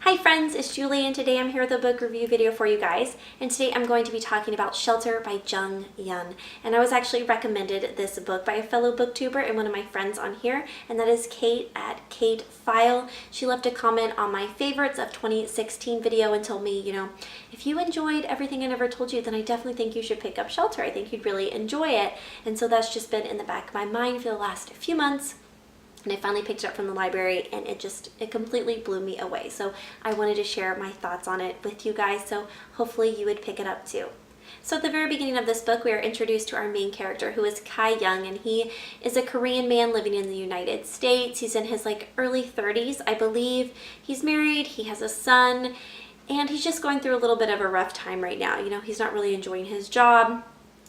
Hi friends, it's Julie and today I'm here with a book review video for you guys. And today I'm going to be talking about Shelter by Jung. And I was actually recommended this book by a fellow booktuber and one of my friends on here, and that is Kate at Kate File. She left a comment on my favorites of 2016 video and told me, if you enjoyed Everything I Never Told You, then I definitely think you should pick up Shelter. I think you'd really enjoy it. And so that's just been in the back of my mind for the last few months. And I finally picked it up from the library and it completely blew me away. So I wanted to share my thoughts on it with you guys, so hopefully you would pick it up too. So at the very beginning of this book, we are introduced to our main character, who is Kai Jung, and he is a Korean man living in the United States. He's in his early 30s, I believe. He's married, he has a son, and he's just going through a little bit of a rough time right now. He's not really enjoying his job.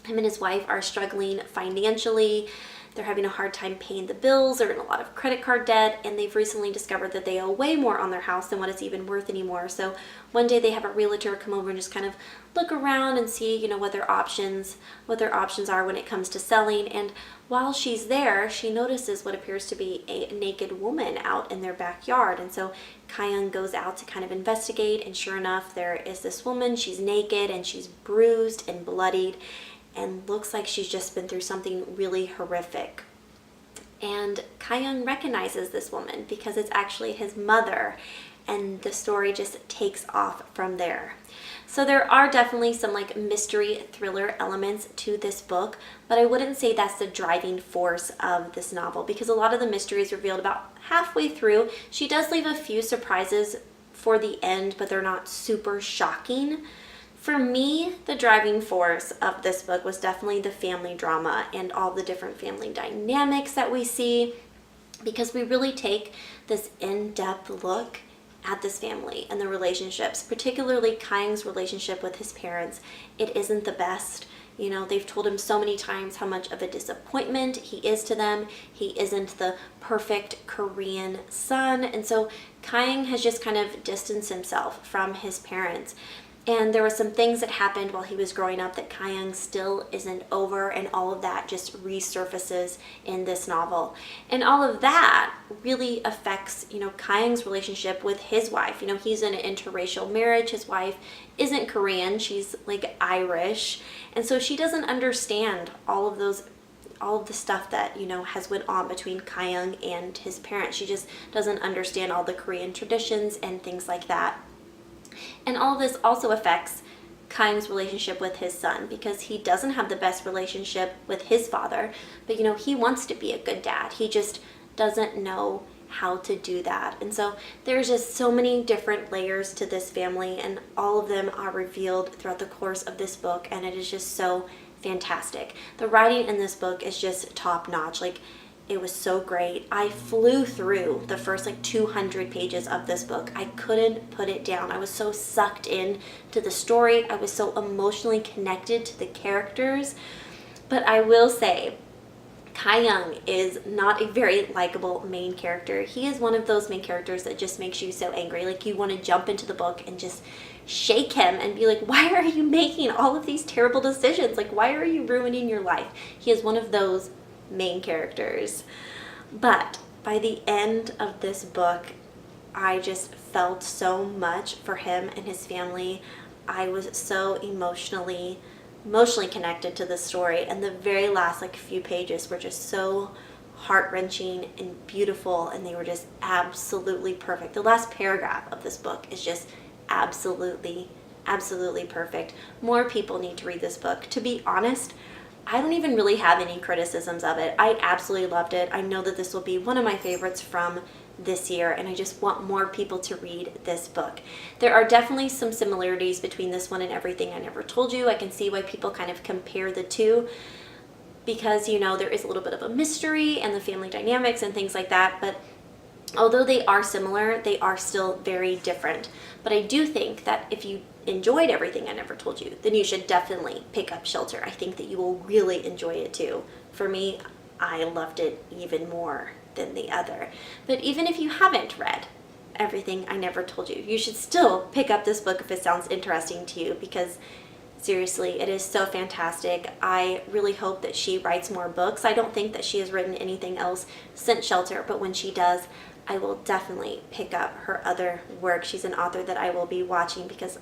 Him and his wife are struggling financially. They're having a hard time paying the bills. They're in a lot of credit card debt, and they've recently discovered that they owe way more on their house than what it's even worth anymore. So one day they have a realtor come over and just kind of look around and see, what their options are when it comes to selling. And while she's there, she notices what appears to be a naked woman out in their backyard. And so Kai Jung goes out to kind of investigate, and sure enough, there is this woman. She's naked and she's bruised and bloodied, and looks like she's just been through something really horrific. And Kai Jung recognizes this woman because it's actually his mother, and the story just takes off from there. So there are definitely some mystery thriller elements to this book, but I wouldn't say that's the driving force of this novel, because a lot of the mystery is revealed about halfway through. She does leave a few surprises for the end, but they're not super shocking. For me, the driving force of this book was definitely the family drama and all the different family dynamics that we see, because we really take this in-depth look at this family and the relationships, particularly Kai Jung's relationship with his parents. It isn't the best. They've told him so many times how much of a disappointment he is to them. He isn't the perfect Korean son. And so Kai Jung has just kind of distanced himself from his parents. And there were some things that happened while he was growing up that Kai Jung still isn't over, and all of that just resurfaces in this novel. And all of that really affects, Kai Jung's relationship with his wife. He's in an interracial marriage. His wife isn't Korean, she's Irish. And so she doesn't understand all of the stuff that, has went on between Kai Jung and his parents. She just doesn't understand all the Korean traditions and things like that. And all of this also affects Kai Jung's relationship with his son, because he doesn't have the best relationship with his father, but he wants to be a good dad. He just doesn't know how to do that. And so there's just so many different layers to this family, and all of them are revealed throughout the course of this book, and it is just so fantastic. The writing in this book is just top notch. It was so great. I flew through the first 200 pages of this book. I couldn't put it down. I was so sucked in to the story. I was so emotionally connected to the characters. But I will say, Kai Jung is not a very likable main character. He is one of those main characters that just makes you so angry. You want to jump into the book and just shake him and be like, why are you making all of these terrible decisions? Why are you ruining your life? He is one of those main characters. But by the end of this book, I just felt so much for him and his family. I was so emotionally connected to the story, and the very last few pages were just so heart-wrenching and beautiful, and they were just absolutely perfect. The last paragraph of this book is just absolutely perfect. More people need to read this book. To be honest, I don't even really have any criticisms of it. I absolutely loved it. I know that this will be one of my favorites from this year, and I just want more people to read this book. There are definitely some similarities between this one and Everything I Never Told You. I can see why people kind of compare the two, because there is a little bit of a mystery and the family dynamics and things like that, but although they are similar, they are still very different. But I do think that if you enjoyed Everything I Never Told You, then you should definitely pick up Shelter. I think that you will really enjoy it too. For me, I loved it even more than the other. But even if you haven't read Everything I Never Told You, you should still pick up this book if it sounds interesting to you, because seriously, it is so fantastic. I really hope that she writes more books. I don't think that she has written anything else since Shelter, but when she does, I will definitely pick up her other work. She's an author that I will be watching because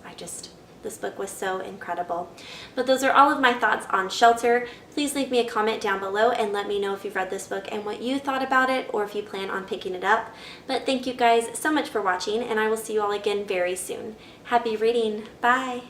this book was so incredible. But those are all of my thoughts on Shelter. Please leave me a comment down below and let me know if you've read this book and what you thought about it, or if you plan on picking it up. But thank you guys so much for watching, and I will see you all again very soon. Happy reading. Bye.